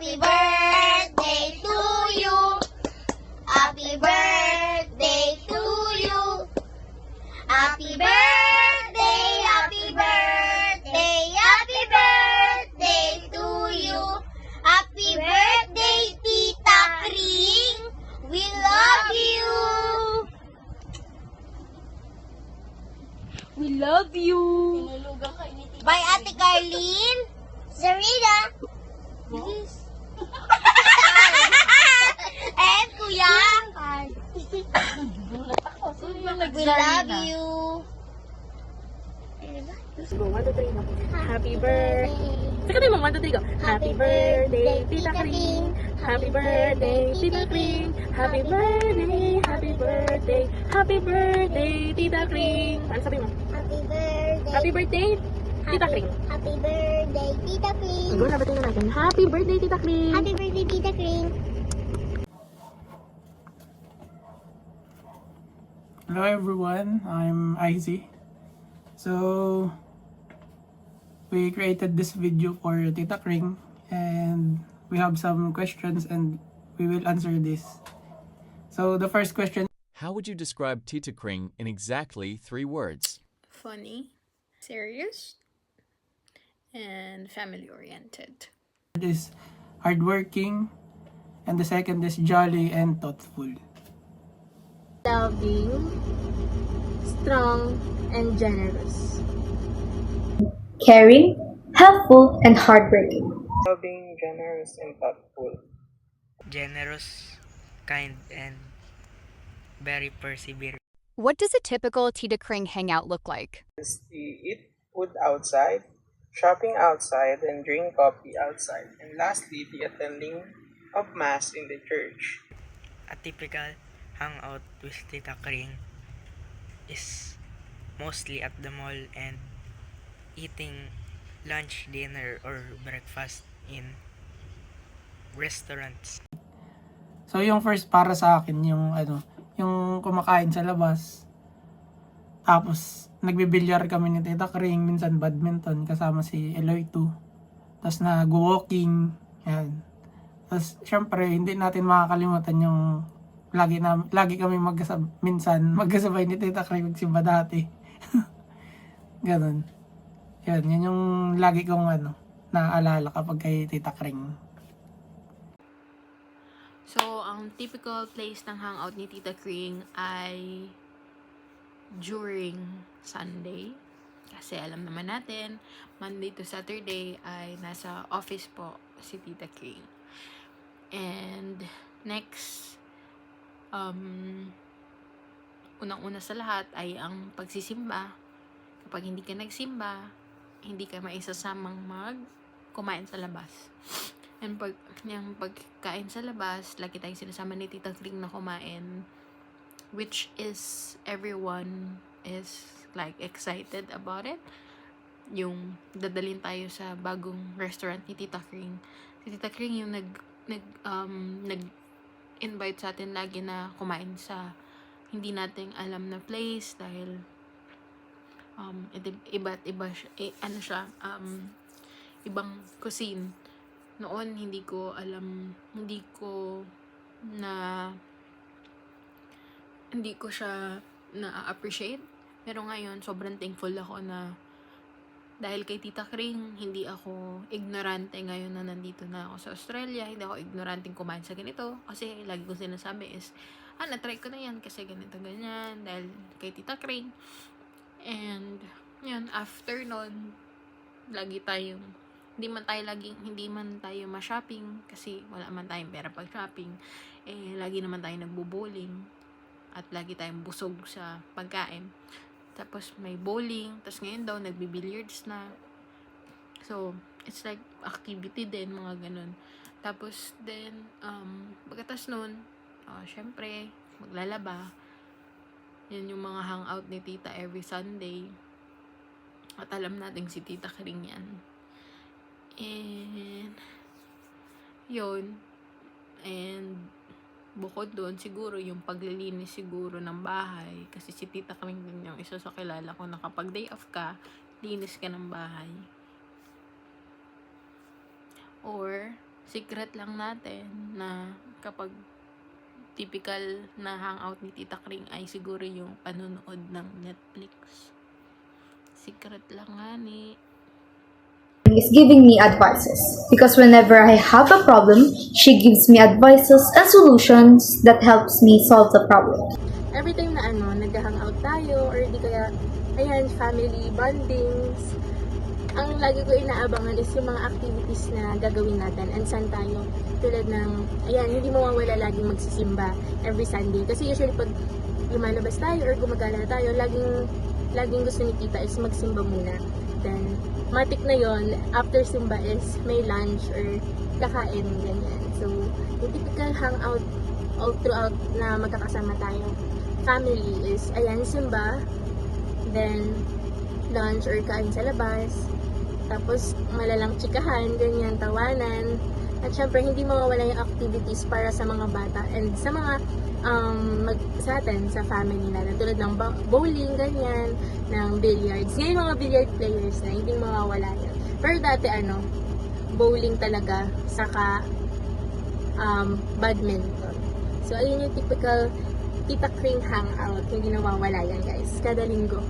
Happy birthday to you. Happy birthday to you. Happy birthday, happy birthday, happy birthday to you. Happy birthday, Tita Kring. We love you. We love you. Bye, Ate Carlene. Zarina. Yes. And Kuya. We love you. Go, 1, 2, 3, go. Happy birthday. Saka tayo mo, 1, 2, 3, go. Happy birthday, Tita Kring. Happy birthday, Tita Kring. Happy birthday, happy birthday. Happy birthday, Tita Kring. Ano sabi mo? Happy birthday. Happy birthday, Tita Kring. Happy birthday, Tita Kring. Go, nabatin na natin. Happy birthday, Tita Kring. Happy birthday, Tita Kring. Hello everyone, I'm Izzy. So, we created this video for Tita Kring and we have some questions and we will answer this. So, the first question How would you describe Tita Kring in exactly 3 words? Funny, serious, and family-oriented. is hardworking and the second is jolly and thoughtful. Loving, strong, and generous. Caring, helpful, and hardworking. Loving, generous, and thoughtful. Generous, kind, and very persevering. What does a typical Tita Kring hangout look like? Eat food outside, shopping outside, and drink coffee outside. And lastly, the attending of Mass in the church. A typical hangout with Tita Kring is mostly at the mall and eating lunch, dinner, or breakfast in restaurants. So, yung first para sa akin, yung kumakain sa labas. Tapos, nagbibilyar kami ni Tita Kring, minsan badminton kasama si Eloy 2. Tapos nag-walking, yan. Tapos, syempre, hindi natin makakalimutan yung lagi kami minsan magkasabay ni Tita Kring magsimba dati. Ganun. Yun yung lagi kong naaalala kapag kay Tita Kring. So, ang typical place ng hangout ni Tita Kring ay during Sunday. Kasi alam naman natin, Monday to Saturday ay nasa office po si Tita Kring. And next, unang-una sa lahat ay ang pagsisimba. Kapag hindi ka nagsimba, hindi ka maisasamang kumain sa labas. And yung pagkain sa labas, lagi tayong sinasama ni Tita Kring na kumain, which is everyone is like excited about it. Yung dadalhin tayo sa bagong restaurant ni Tita Kring. Si Tita Kring yung nag-invite sa atin lagi na kumain sa hindi nating alam na place dahil iba't iba siya, ibang cuisine. Noon hindi ko siya na-appreciate, pero ngayon sobrang thankful ako na dahil kay Tita Kring, hindi ako ignorante ngayon na nandito na ako sa Australia. Hindi ako ignoranteng kumain sa ganito. Kasi lagi ko sinasabi is, na-try ko na yan kasi ganito, ganyan. Dahil kay Tita Kring. And, yun, after nun, hindi man tayo ma-shopping kasi wala man tayong pera pag-shopping. Lagi naman tayo nagbo-bowling. At lagi tayong busog sa pagkain. Tapos may bowling, tapos ngayon daw nagbi-billiards na. So, it's like activity din, mga ganun. Tapos then, pagkatas nun, syempre, maglalaba. Yan yung mga hangout ni Tita every Sunday. At alam natin si Tita Kring yan. And, yun. And, bukod doon, siguro yung paglilinis siguro ng bahay. Kasi si Tita Kring din yung isa sa kilala ko na kapag day off ka, linis ka ng bahay. Or, secret lang natin na kapag typical na hangout ni Tita Kring ay siguro yung panonood ng Netflix. Secret lang nga ni. Is giving me advices because whenever I have a problem, she gives me advices and solutions that helps me solve the problem. Every time na nag-hangout tayo or di kaya, ayan, family bondings, ang lagi ko inaabangan is yung mga activities na gagawin natin and saan tayo. Tulad ng, ayan, hindi mawawala laging magsisimba every Sunday. Kasi usually pag lumalabas tayo or gumagala tayo, laging gusto ni tita is magsimba muna. Then, matik na yon after simba is may lunch or kakain, ganyan. So, yung typical hangout all throughout na magkakasama tayo. Family is, ayan, simba, then lunch or kain sa labas, tapos malalang chikahan, ganyan, tawanan, at syempre hindi mawawala yung activities para sa mga bata and sa mga sa atin, sa family natin, tulad ng bowling, ganyan, ng billiards. Ngayon mga billiard players na, hindi mawawala yan. Pero dati bowling talaga, saka badminton. So ayun yung typical Tita Kring hangout, hindi nawawala yan guys, kada linggo.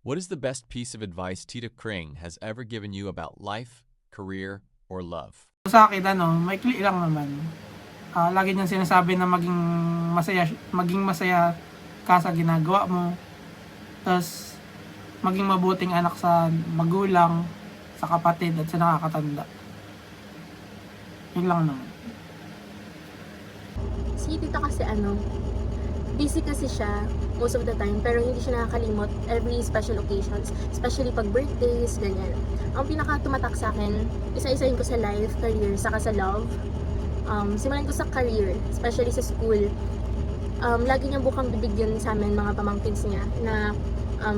What is the best piece of advice Tita Kring has ever given you about life, career, or love? Sa akin, maikli lang naman. Lagi niyang sinasabi na maging masaya ka sa ginagawa mo. Tapos, maging mabuting anak sa magulang, sa kapatid, at sa nakakatanda. Yun lang naman. Si tita kasi busy kasi siya most of the time, pero hindi siya nakakalimot every special occasions, especially pag birthdays, ganyan. Ang pinaka tumatak sa akin, isa-isahin ko sa life, career, saka sa love. Simulan ko sa career, especially sa school. Lagi niyang bukang bibigyan sa amin mga pamangkins niya na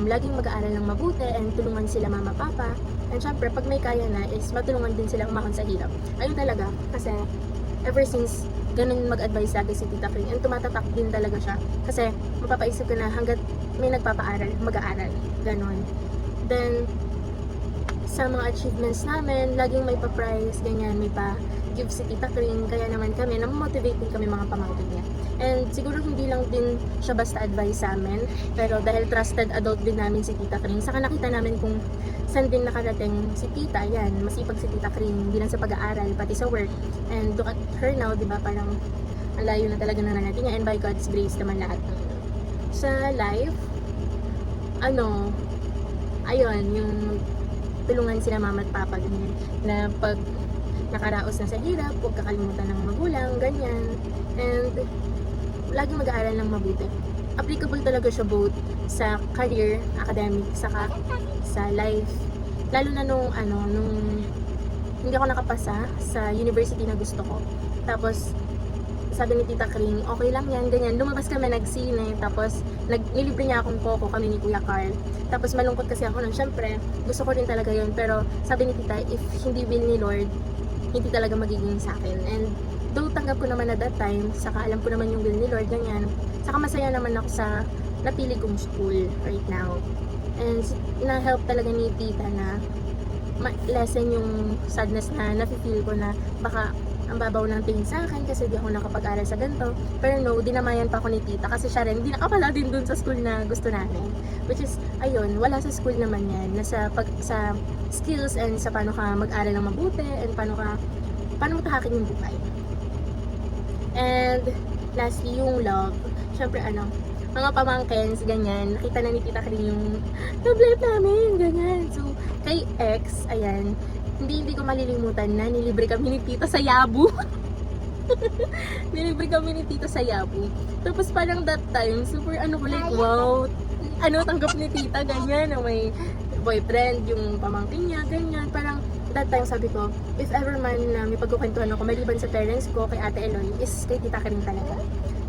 laging mag-aaral ng mabuti and tulungan sila mama, papa. And syempre, pag may kaya na is matulungan din sila umahon sa hirap. Ayun talaga, kasi ever since ganun mag-advise lagi si Tita Kring and tumatatak din talaga siya kasi mapapaisip ko na hanggat may nagpapaaral, mag-aaral, ganun. Then sa mga achievements namin, laging may pa-prize, ganyan, may pa-give si Tita Kring, kaya naman kami, namomotivate din kami mga pamangkin niya. And siguro hindi lang din siya basta advice sa amin, pero dahil trusted adult din namin si Tita Kring, saka nakita namin kung saan din nakarating si Tita, yan, masipag si Tita Kring, hindi lang sa pag-aaral, pati sa work. And look at her now, di ba, parang ang layo na talaga na natin niya, and by God's grace naman lahat. Sa life, ayun, yung tulungan sila mama at papa, ganyan, na pag nakaraos na sa hirap, huwag kakalimutan ng magulang, ganyan, and laging mag-aaral ng mabuti. Applicable talaga siya both sa career, academic, saka sa life. Lalo na nung hindi ako nakapasa sa university na gusto ko. Tapos, sabi ni Tita Kring, okay lang yan, ganyan. Lumabas kami, nagsine, tapos nilibre niya akong koko, kami ni Kuya Carl. Tapos malungkot kasi ako nun, syempre, gusto ko rin talaga yun. Pero sabi ni Tita, if hindi will ni Lord, hindi talaga magiging sa akin. And though tanggap ko naman at that time, saka alam ko naman yung will ni Lord, ganyan. Saka masaya naman ako sa napili kong school right now. And na-help talaga ni Tita na lessen yung sadness na nafe-feel ko na baka ang babaw ng tingin sa akin kasi di ako nakapag-aral sa ganito. Pero no, dinamayan pa ako ni Tita kasi siya rin, hindi nakapala din dun sa school na gusto namin. Which is, ayun, wala sa school naman yan. Nasa sa skills and sa paano ka mag-aral ng mabuti and paano mo tahakin yung buhay. And lastly, yung love. Syempre, mga pamangkins, ganyan, nakita na ni Tita Kring yung love life namin, ganyan. So, kay ex, ayan, hindi ko malilimutan na nilibre kami ni Tita sa Yabu. Nilibre kami ni Tita sa Yabu. Tapos parang that time, super like, wow, tanggap ni Tita, ganyan, may boyfriend, yung pamangkin niya, ganyan. Parang that time sabi ko, if ever man na may pagkukwentuhan ako, maliban sa parents ko, kay Ate Eloy, is kay Tita Kring talaga.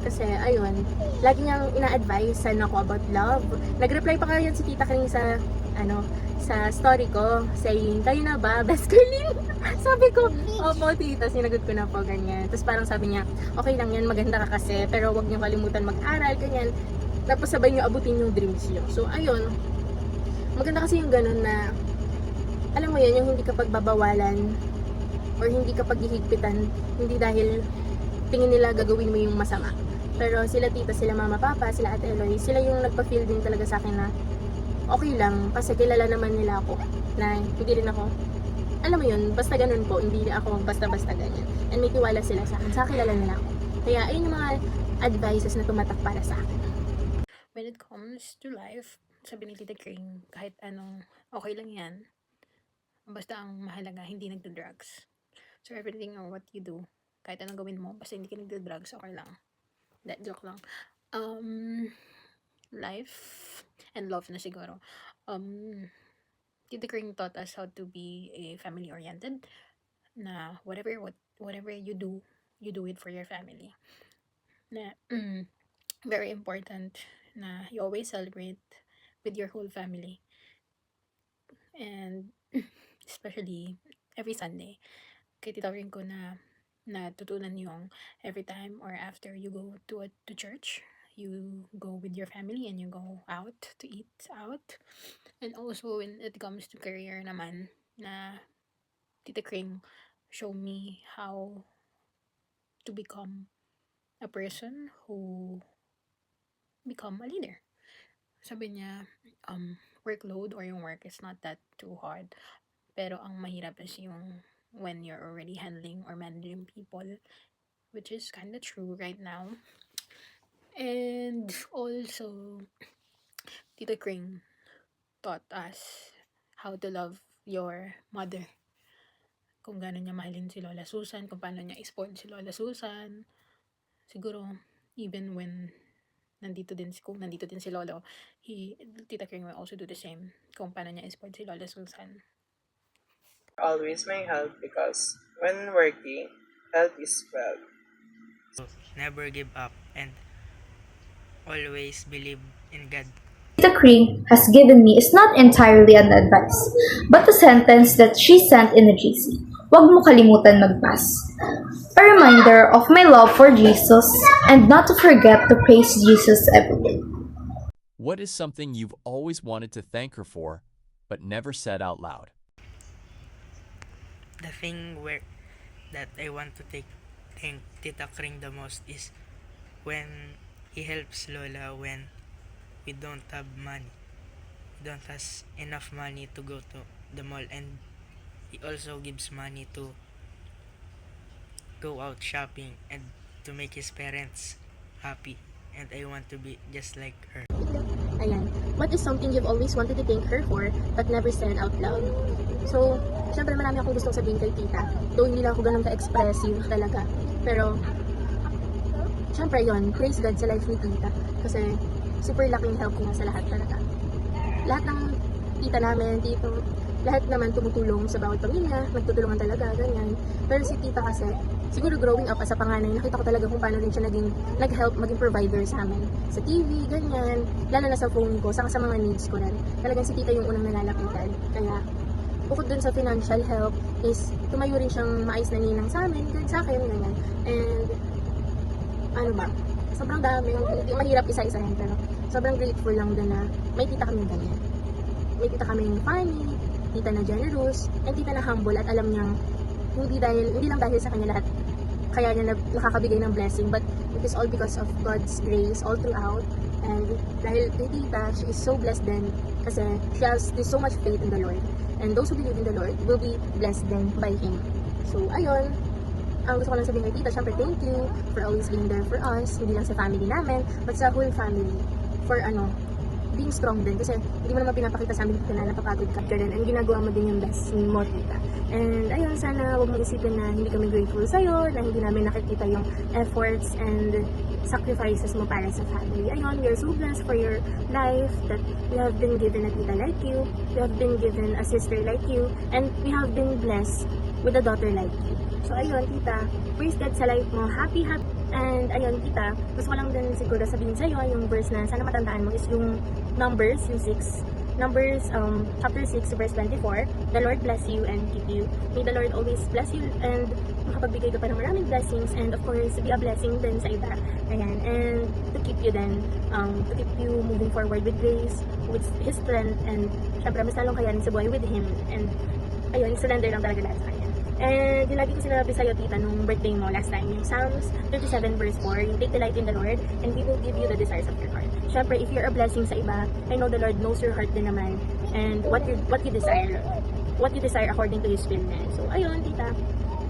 Kasi, ayun, lagi niyang ina-advise ako about love. Nag-reply pa kayo si Tita Kring sa, sa story ko, saying, kayo na ba, best girlin? Sabi ko, opo tita, sinagot ko na po, ganyan. Tapos parang sabi niya, okay lang yan, maganda ka kasi, pero wag niyo kalimutan mag-aral, ganyan. Tapos sabay niyo abutin yung dreams niyo. So, ayun, maganda kasi yung ganun na, alam mo yan, yung hindi ka pagbabawalan or hindi ka paghihigpitan, hindi dahil tingin nila gagawin mo yung masama. Pero sila tita, sila mama, papa, sila ate Eloy, sila yung nagpa-feel din talaga sa akin na okay lang, kasi kilala naman nila ako, na hindi rin ako, alam mo yun, basta ganun po, hindi ako basta-basta ganyan. And may tiwala sila sa akin, sa kilala nila ako. Kaya ayun yung mga advices na tumatak para sa akin. When it comes to life, sabi ni Tita Kring, kahit anong okay lang yan, basta ang mahalaga, hindi nagdo-drugs. So everything or what you do, kahit anong gawin mo, basta hindi ka nagdo-drugs, okay lang. That joke lang. Life and love na siguro. Tita Kring taught us how to be a family-oriented, na whatever you do it for your family. Na very important na you always celebrate with your whole family. And especially every Sunday, kay Tita Kring ko na natutunan yung every time or after you go to church, you go with your family and you go out to eat out. And also when it comes to career naman, na Tita Kring show me how to become a person who become a leader. Sabi niya, workload or yung work is not that too hard. Pero ang mahirap is yung when you're already handling or managing people, which is kind of true right now. And also, Tita Kring taught us how to love your mother. Kung gaano niya mahalin si Lola Susan, kung paano niya i-spoil si Lola Susan. Siguro, even when nandito din si Lolo, Tita Kring will also do the same kung paano niya i-spoil si Lola Susan. Always may help because when working, health is wealth. So, never give up and always believe in God. Tita Kring has given me is not entirely an advice, but a sentence that she sent in a GC. Huwag mo kalimutan mag-mass. A reminder of my love for Jesus and not to forget to praise Jesus every day. What is something you've always wanted to thank her for, but never said out loud? The thing that I want to thank Tita Kring the most is when he helps Lola when we don't have money. We don't have enough money to go to the mall, and he also gives money to go out shopping and to make his parents happy. And I want to be just like her. Ayan. What is something you've always wanted to thank her for but never said out loud? So, syempre marami akong gustong sabihin kay tita. Though hindi lang ako ganun ka-expressive talaga. Pero, syempre yon, praise God sa life ni tita. Kasi, super laking help niya sa lahat talaga. Lahat ng tita namin, tito, lahat naman tumutulong sa bawat pamilya, nagtutulungan talaga, ganyan. Pero si tita kasi, siguro growing up as a panganay, nakita ko talaga kung paano rin siya nag-help maging provider sa amin. Sa TV, ganyan, lalo na sa phone ko, saka sa mga needs ko rin. Talagang si tita yung unang nalalapitan. Kaya, bukod dun sa financial help, is tumayo rin siyang maayos na ninang sa amin, sa akin, ganyan. And, ano ba, sobrang dami, hindi mahirap isa-isahin, pero sobrang grateful lang din na may tita kami ganyan. May tita kaming funny, tita na generous, and tita na humble at alam niyang hindi lang dahil sa kanya lahat kaya niya nakakabigay ng blessing, but it is all because of God's grace all throughout. And dahil kay tita, she is so blessed din kasi she has so much faith in the Lord. And those who believe in the Lord will be blessed then by Him. So, ayun. Ang gusto ko lang sabihin kay tita, syempre thank you for always being there for us, hindi lang sa family namin, but sa whole family. For being strong din. Kasi hindi mo naman pinapakita sa amin na napapagod ka rin. And ginagawa mo din yung best mo, tita. And ayun, sana huwag mo isipin na hindi kami grateful sa'yo, na hindi namin nakikita yung efforts and sacrifices mo para sa family. Ayun, we are so blessed for your life that we have been given a tita like you, we have been given a sister like you, and we have been blessed with a daughter like you. So ayun, tita, praise God sa life mo. Happy. And ayun, tita, gusto ko lang din siguro sabihin sa'yo, yung verse na sana matandaan mo is yung Numbers, yung 6. Numbers, chapter 6, verse 24. The Lord bless you and keep you. May the Lord always bless you and makapagbigay ka pa ng maraming blessings, and of course, be a blessing din sa iba. Ayan, and to keep you then, to keep you moving forward with grace, with His strength, and syempre mas lalong kayanin sa buhay with Him. And ayun, surrender lang talaga lahat sa Kanya. And And yung lagi ko sinabi sa'yo, tita, nung birthday mo last time, yung Psalms 37 verse 4, yung take delight in the Lord, and He will give you the desires of your heart. Syempre, if you're a blessing sa iba, I know the Lord knows your heart din naman, and what you desire according to His will na. So, ayun, tita.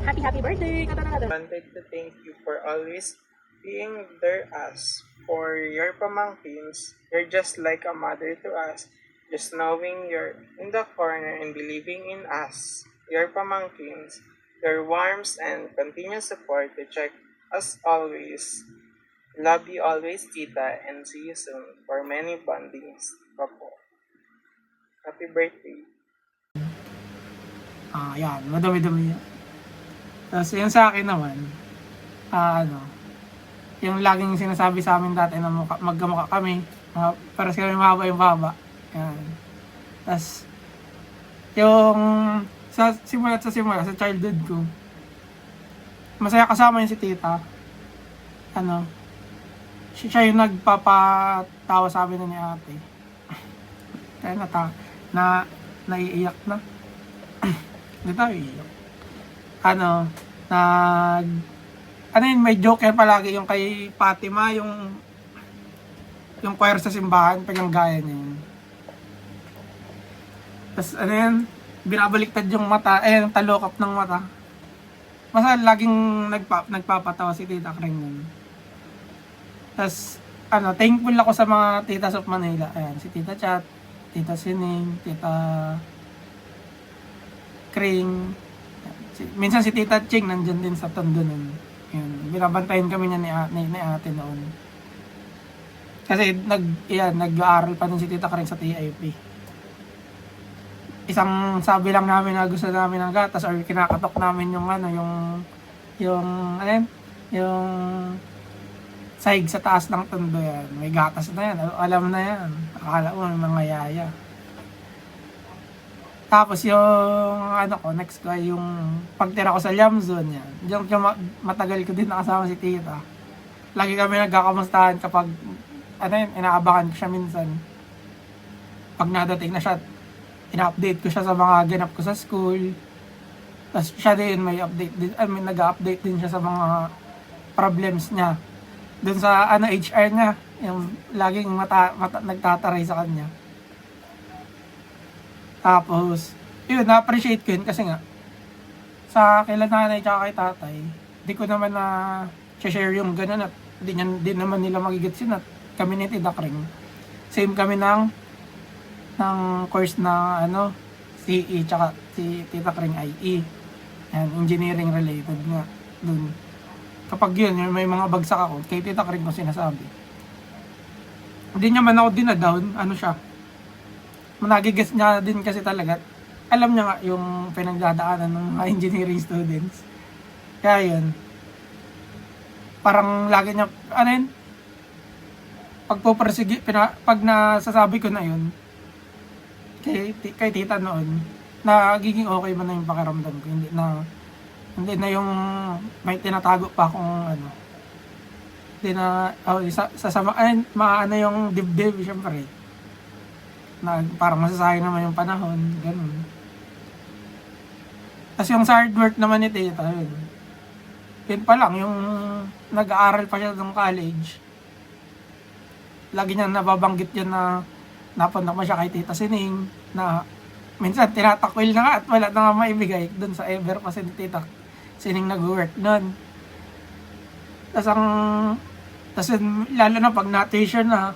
Happy birthday! Katanada. Wanted to thank you for always being there us. For your pamangkins, you're just like a mother to us. Just knowing you're in the corner and believing in us, your pamangkins, your warmth and continuous support to check us always. Love you always, tita, and see you soon for many bondings. Papo. Happy birthday. Yan, madami-dami yan. Tapos yung sa akin naman, yung laging sinasabi sa amin dati na magkamukha kami, paras kami mahaba yung mahaba. Yan. Tapos, yung sa simula, sa childhood ko, masaya kasama yun si tita. Siya yung nagpapatawa sa amin ni ate. Kaya naiiyak na. Hindi tayo iiyak. May joke yan palagi yung kay Fatima, yung choir sa simbahan, paganggaya niya yun. Tapos binabaliktad yung mata, yung talokap ng mata. Basta laging nagpapatawa si Tita Kring nun. Tapos, thankful ako sa mga titas of Manila. Ayan, si Tita Chat, Tita Sining, Tita Kring. Minsan si Tita Ching nandyan din sa tondo nun. Yun, binabantayan kami niya ni ate noon. Kasi nag-aaral pa din si Tita Kring sa TIP. Isang sabi lang namin na gusto namin ng gatas or kinakatok namin yung sahig sa taas ng tondo yan. May gatas na yan. Alam na yan. Akala mo may mga yaya. Tapos next ko ay yung pagtira ko sa Liamzon yan. Yung matagal ko din nakasama si tita. Lagi kami nagkakamustahan kapag inaabangan ko siya minsan. Pag nadating na siya, ina-update ko siya sa mga ganap ko sa school. Tapos siya din nag-update din siya sa mga problems niya. Doon sa HR niya, yung laging nagtataray sa kanya. Tapos, yun, na-appreciate ko yun kasi nga, sa kailan nanay tsaka kay tatay, di ko naman na share yung ganun at di naman nila magigits yun at kami ni Tita Kring. Same kami ng course na CE tsaka si Tita Kring IE. Yan, engineering related nga dun. Kapag yun, may mga bagsak ako, kay Tita Kring ko sinasabi. Hindi niya man ako dinadown, siya. Nagigas niya din kasi talaga. Alam niya nga yung pinagdadaanan ng mga engineering students. Kaya yun. Parang lagi niya, pag nasasabi ko na yun, kay tita noon, nagiging okay man na yung pakiramdam ko. Hindi na yung may tinatago pa akong Hindi na, yung dibdib, syempre. Parang masasayang naman yung panahon, ganun. Tapos yung sa hard work naman ni tita, yun pa lang, yung nag-aaral pa siya ng college, lagi niya nababanggit yan na napunta pa siya kay Tita Sining, na minsan tinatakwil na nga at wala na nga maibigay dun sa ever kasi ni Tita Sining nag-work nun. Tapos lalo na pag na-tuition na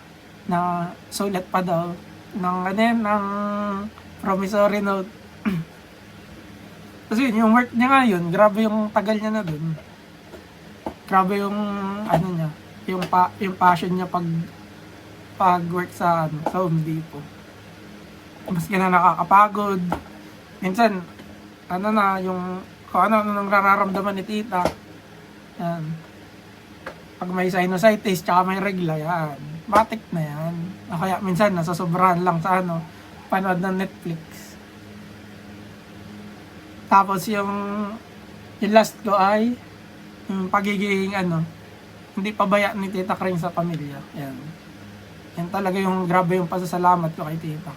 sulat pa daw, ng promissory note. Kasi yung work niya nga yun, grabe yung tagal niya na dun. Grabe yung niya, yung passion niya pag work sa Home Depot. Maski na nakakapagod. Minsan, yung kung ano nang nararamdaman ni tita. Yan. Pag may sinusitis, tsaka may regla, yan. Matik na yan. Kaya minsan nasasobrahan lang sa panood ng Netflix. Tapos yung last ko ay yung pagiging hindi pabaya ni Tita Kring sa pamilya. Yan. Yan talaga yung grabe yung pasasalamat ko kay tita.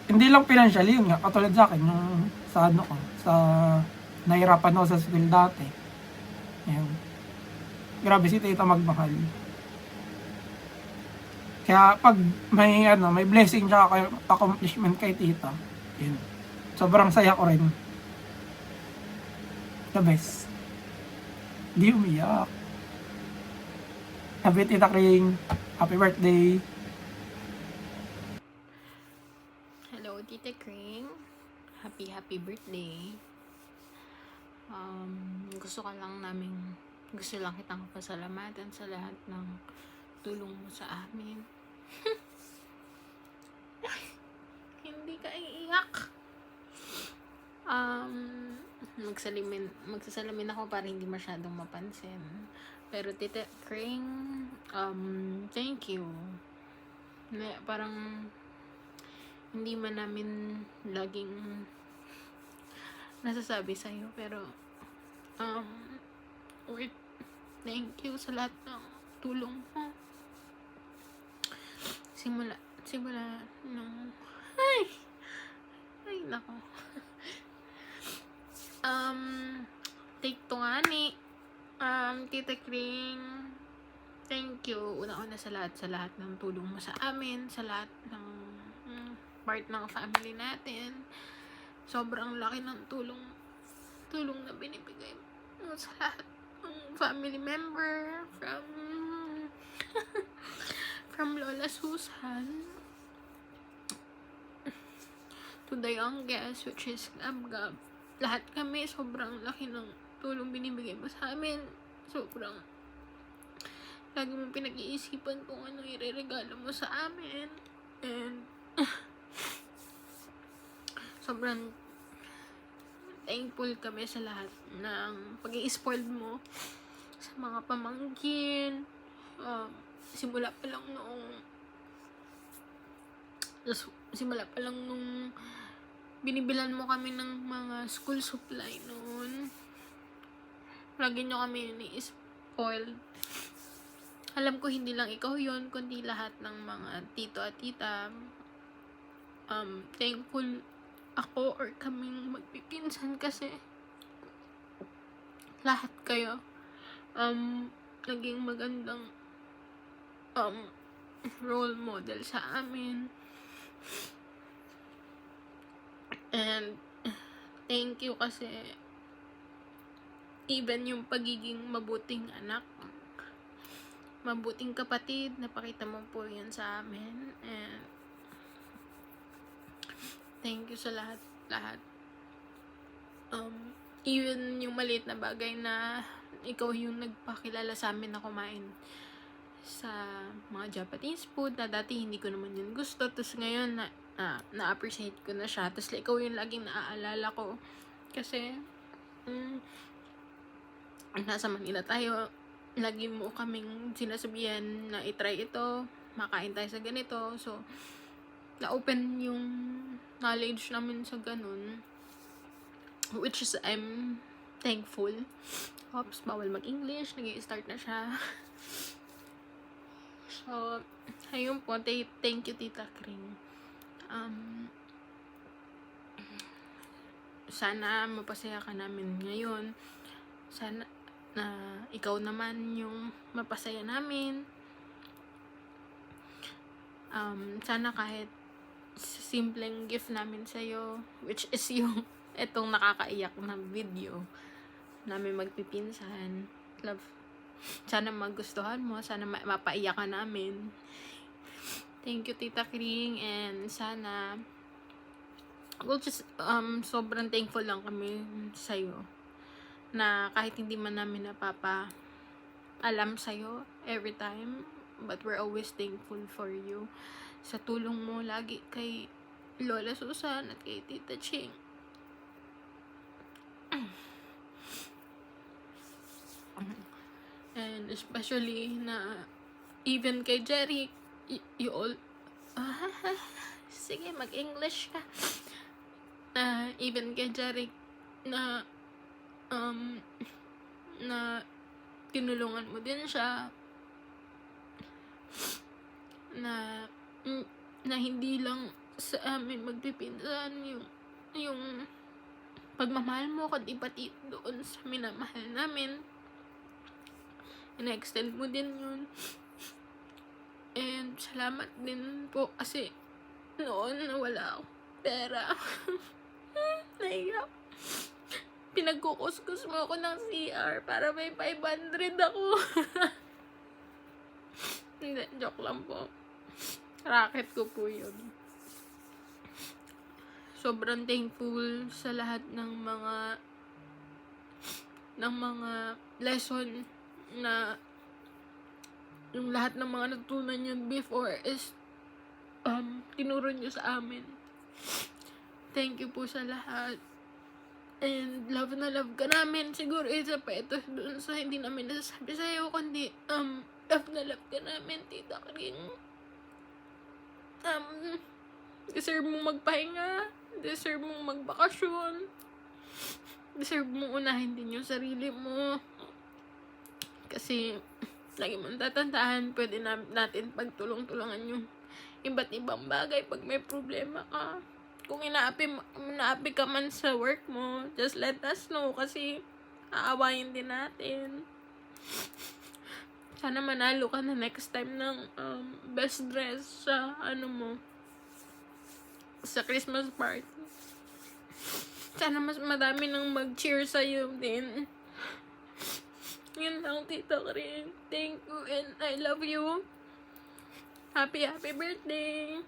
Hindi lang financially, yun nga, katulad sa akin, yung sa nahirapan ako sa school dati. Ayan. Grabe si tita magmahal. Kaya pag may blessing tsaka accomplishment kay tita, yun. Sobrang saya ko rin. The best. Di umiyak. Happy Tita Kring. Happy birthday. Hello, Tita Kring. Happy birthday. Gusto lang kitang pasalamatan sa lahat ng tulong mo sa amin. Hindi ka iiyak. Magsasalamin ako para hindi masyadong mapansin. Pero Tita Kring, thank you. Parang hindi man namin laging nasasabi sa'yo, pero thank you sa lahat ng tulong mo. Simula nung ay nako. Take to nga ni Tita Kring, thank you una-una sa lahat ng tulong mo sa amin, sa lahat ng part ng family natin. Sobrang laki ng tulong na binibigay mo sa lahat ng family member, from Lola Susan to the youngest, which is Gab. Lahat kami, sobrang laki ng tulong binibigay mo sa amin. Sobrang lagi mong pinag-iisipan kung ano ireregalo mo sa amin. And sobrang thankful kami sa lahat ng pag-i-spoiled mo sa mga pamangkin. Simula pa lang nung binibilan mo kami ng mga school supply noon. Lagi nyo kami ni-spoiled. Alam ko hindi lang ikaw yon, kundi lahat ng mga tito at tita. Thankful ako or kaming magpipinsan kasi lahat kayo naging magandang role model sa amin. And thank you kasi even yung pagiging mabuting anak, mabuting kapatid, napakita mo po yan sa amin. And thank you sa lahat. Even yung maliit na bagay na ikaw yung nagpakilala sa amin na kumain sa mga Japanese food na dati hindi ko naman yun gusto. Tapos ngayon na-appreciate ko na siya. Tapos ikaw yung laging naaalala ko. Kasi nasa Manila tayo, lagi mo kaming sinasabihan na itry ito, makain tayo sa ganito. So, na-open yung knowledge namin sa ganun, which is I'm thankful. Oops, bawal mag-English, nag-i-start na siya. So, ayun po, thank you Tita Kring. Sana mapasaya ka namin ngayon. Sana na ikaw naman yung mapasaya namin. Sana kahit simpleng gift namin sa'yo, which is yung etong nakakaiyak na video namin magpipinsan. Love. Sana magustuhan mo. Sana mapaiyak ka namin. Thank you Tita Kring. And sana sobrang thankful lang kami sa'yo na kahit hindi man namin alam sa'yo every time, but we're always thankful for you sa tulong mo lagi kay Lola Susan at kay Tita Ching. And especially na even kay Jerry, you all sige, mag-English ka. Even kay Jerry na tinulungan mo din siya na hindi lang sa amin magpipinsan yung pagmamahal mo ko, pati doon sa minamahal namin. Ina-extend mo din yun. And salamat din po kasi noon nawala ako pera. Naiyak. Pinagkukuskus mo ako ng CR para may 500 ako. Hindi, joke lang po. Racket ko po yun. Sobrang thankful sa lahat ng mga lesson na yung lahat ng mga natutunan nyo before is tinuro nyo sa amin. Thank you po sa lahat. And love na love ka namin. Siguro isa pa ito dun sa hindi namin nasasabi sa'yo, kundi love na love ka namin, Tita Kring. Deserve mong magpahinga, deserve mong magbakasyon, deserve mong unahin din yung sarili mo. Kasi lagi mong tatandaan, pwede natin pagtulong-tulungan yung iba't ibang bagay pag may problema ka. Kung inaapi ka man sa work mo, just let us know kasi aawayin din natin. Sana manalo ka na next time ng best dress sa sa Christmas party. Sana mas madami nang mag-cheer sa'yo din. Yun lang, Tita Kring. Thank you and I love you. Happy birthday!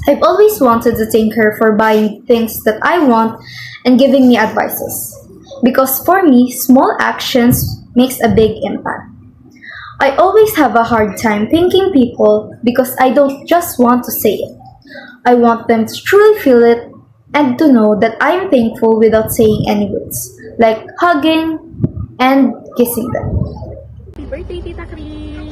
I've always wanted to thank her for buying things that I want and giving me advices. Because for me, small actions makes a big impact. I always have a hard time thanking people because I don't just want to say it. I want them to truly feel it and to know that I am thankful without saying any words, like hugging and kissing them. Happy birthday, Tita Kring!